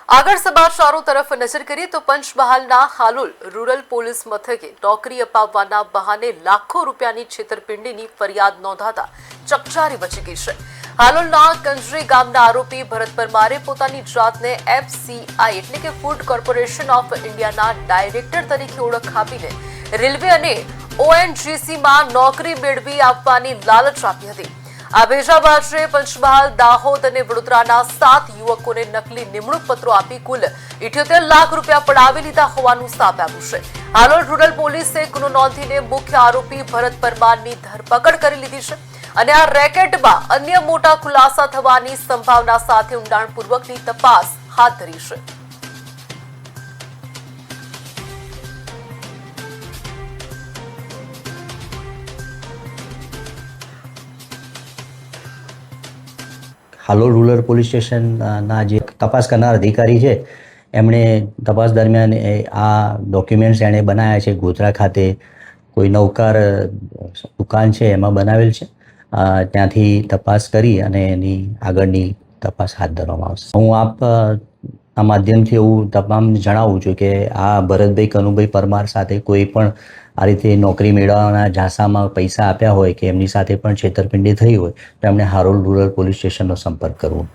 આગળ સમાચારો તરફ નજર કરીએ તો પંચમહાલના હાલોલ રૂરલ પોલીસ મથકે નોકરી અપાવવાના બહાને લાખો રૂપિયાની છેતરપિંડીની ફરિયાદ નોંધાતા ચકચારી મચી ગઈ છે। હાલોલના કંજરી ગામના આરોપી ભરત પરમારે પોતાની જાતને FCI એટલે કે ફૂડ કોર્પોરેશન ઓફ ઇન્ડિયાના ડાયરેક્ટર તરીકે ઓળખ આપીને રેલવે અને ONGCમાં નોકરી મેળવી આપવાની લાલચ આપી હતી। આ ભેજા બાદે પંચમહાલ, દાહોદ અને વડોદરાના 7 યુવકોને નકલી નિમણૂક પત્રો આપી કુલ 78 લાખ રૂપિયા પડાવી લીધા હોવાનું સામે આવ્યું છે। હાલોલ રૂરલ પોલીસે ગુનો નોંધીને મુખ્ય આરોપી ભરત પરમારની ધરપકડ કરી લીધી છે અને આ રેકેટમાં અન્ય મોટા ખુલાસા થવાની સંભાવના સાથે ઊંડાણપૂર્વકની તપાસ હાથ ધરી છે। હાલોલ રૂરલ પોલીસ સ્ટેશનના જે તપાસ કરનાર અધિકારી છે એમણે તપાસ દરમિયાન આ ડોક્યુમેન્ટ્સ એણે બનાવ્યા છે। ગોધરા ખાતે કોઈ નૌકાર દુકાન છે એમાં બનાવેલ છે। ત્યાંથી તપાસ કરી અને એની આગળની તપાસ હાથ ધરવામાં આવશે। હું આ માધ્યમથી એવું તમામને જણાવું છું કે આ ભરતભાઈ કનુભાઈ પરમાર સાથે કોઈ પણ આ રીતે નોકરી મેળવવાના ઝાંસામાં પૈસા આપ્યા હોય કે એમની સાથે પણ છેતરપિંડી થઈ હોય તો એમણે હાલોલ રૂરલ પોલીસ સ્ટેશનનો સંપર્ક કરવો।